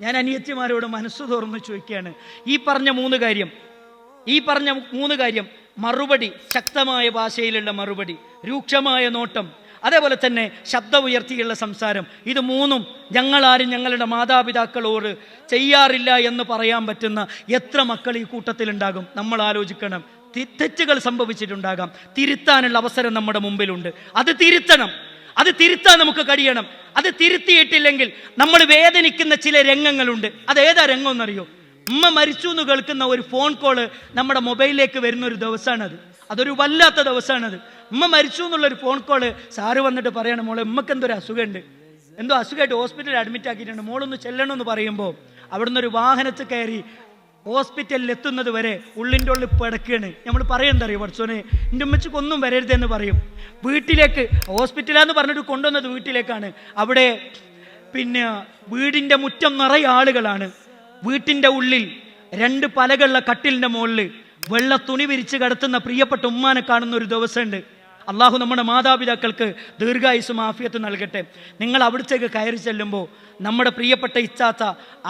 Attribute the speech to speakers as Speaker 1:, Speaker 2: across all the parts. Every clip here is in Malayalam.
Speaker 1: ഞാൻ അനിയത്തിമാരോട് മനസ്സു തുറന്ന് ചോദിക്കുകയാണ്, ഈ പറഞ്ഞ മൂന്ന് കാര്യം മറുപടി, ശക്തമായ ഭാഷയിലുള്ള മറുപടി, രൂക്ഷമായ നോട്ടം, അതേപോലെ തന്നെ ശബ്ദം ഉയർത്തിയുള്ള സംസാരം, ഇത് മൂന്നും ഞങ്ങളാരും ഞങ്ങളുടെ മാതാപിതാക്കളോട് ചെയ്യാറില്ല എന്ന് പറയാൻ പറ്റുന്ന എത്ര മക്കൾ ഈ കൂട്ടത്തിലുണ്ടാകും? നമ്മൾ ആലോചിക്കണം. തെറ്റുകൾ സംഭവിച്ചിട്ടുണ്ടാകാം, തിരുത്താനുള്ള അവസരം നമ്മുടെ മുമ്പിലുണ്ട്. അത് തിരുത്താൻ നമുക്ക് കഴിയണം. അത് തിരുത്തിയിട്ടില്ലെങ്കിൽ നമ്മൾ വേദനിക്കുന്ന ചില രംഗങ്ങളുണ്ട്. അതേതാ രംഗം എന്നറിയോ? ഉമ്മ മരിച്ചു എന്ന് കേൾക്കുന്ന ഒരു ഫോൺ കോള് നമ്മുടെ മൊബൈലിലേക്ക് വരുന്ന ഒരു ദിവസമാണത്. അതൊരു വല്ലാത്ത ദിവസമാണത്. ഉമ്മ മരിച്ചു എന്നുള്ളൊരു ഫോൺ കോള്. സാറ് വന്നിട്ട് പറയണം, മോളെ ഉമ്മക്ക് എന്തൊരു അസുഖമുണ്ട്, എന്തോ അസുഖമായിട്ട് ഹോസ്പിറ്റലിൽ അഡ്മിറ്റ് ആക്കിയിട്ടുണ്ട്, മോളൊന്ന് ചെല്ലണമെന്ന് പറയുമ്പോൾ അവിടുന്ന് ഒരു വാഹനത്തിൽ കയറി ഹോസ്പിറ്റലിൽ എത്തുന്നത് വരെ ഉള്ളിൻ്റെ ഉള്ളിൽ പിടക്കുകയാണ്. നമ്മൾ പറയണ്ടറിയോ, പഠിച്ചോനെ എൻ്റെ ഉമ്മച്ചിക്ക് ഒന്നും വരരുതെന്ന് പറയും. വീട്ടിലേക്ക്, ഹോസ്പിറ്റലാന്ന് പറഞ്ഞിട്ട് കൊണ്ടുവന്നത് വീട്ടിലേക്കാണ്. അവിടെ പിന്നെ വീടിൻ്റെ മുറ്റം നിറയെ ആളുകളാണ്. വീട്ടിൻ്റെ ഉള്ളിൽ 2 പലകളുള്ള കട്ടിലിൻ്റെ മുകളിൽ വെള്ള തുണി വിരിച്ച് കിടത്തുന്ന പ്രിയപ്പെട്ട ഉമ്മാനെ കാണുന്ന ഒരു ദിവസമുണ്ട്. അള്ളാഹു നമ്മുടെ മാതാപിതാക്കൾക്ക് ദീർഘായുസ്സും ആഫിയത്തും നൽകട്ടെ. നിങ്ങൾ അവിടത്തേക്ക് കയറി ചെല്ലുമ്പോൾ നമ്മുടെ പ്രിയപ്പെട്ട ഇച്ചാത്ത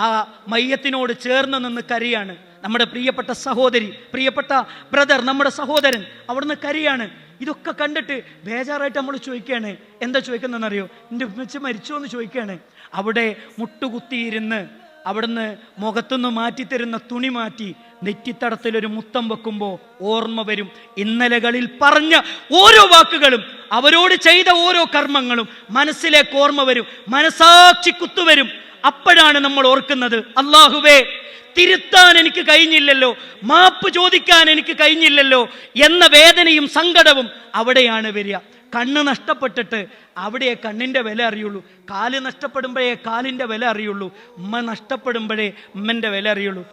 Speaker 1: ആ മയ്യത്തിനോട് ചേർന്ന് നിന്ന് കരയാണ്. നമ്മുടെ പ്രിയപ്പെട്ട സഹോദരി, പ്രിയപ്പെട്ട ബ്രദർ, നമ്മുടെ സഹോദരൻ അവിടുന്ന് കരയാണ്. ഇതൊക്കെ കണ്ടിട്ട് ബേജാറായിട്ട് നമ്മൾ ചോദിക്കുകയാണ്. എന്താ ചോദിക്കുന്നതെന്നറിയോ? എൻ്റെ ഉമ്മച്ചി മരിച്ചോ എന്ന് ചോദിക്കുകയാണ്. അവിടെ മുട്ടുകുത്തിയിരുന്ന് അവിടുന്ന് മുഖത്തുനിന്ന് മാറ്റിത്തരുന്ന തുണി മാറ്റി നെറ്റിത്തടത്തിലൊരു മുത്തം വെക്കുമ്പോൾ ഓർമ്മ വരും ഇന്നലകളിൽ പറഞ്ഞ ഓരോ വാക്കുകളും, അവരോട് ചെയ്ത ഓരോ കർമ്മങ്ങളും മനസ്സിലേക്ക് ഓർമ്മ വരും, മനസാക്ഷി കുത്തുവരും. അപ്പോഴാണ് നമ്മൾ ഓർക്കുന്നത്, അല്ലാഹുവേ തിരുത്താൻ എനിക്ക് കഴിഞ്ഞില്ലല്ലോ, മാപ്പ് ചോദിക്കാൻ എനിക്ക് കഴിഞ്ഞില്ലല്ലോ എന്ന വേദനയും സങ്കടവും അവിടെയാണ് വരിക. കണ്ണ് നഷ്ടപ്പെട്ടിട്ട് അവിടെ കണ്ണിൻ്റെ വില അറിയുള്ളൂ. കാല് നഷ്ടപ്പെടുമ്പോഴേ കാലിൻ്റെ വില അറിയുള്ളൂ. ഉമ്മ നഷ്ടപ്പെടുമ്പോഴേ ഉമ്മൻ്റെ വില അറിയുള്ളൂ.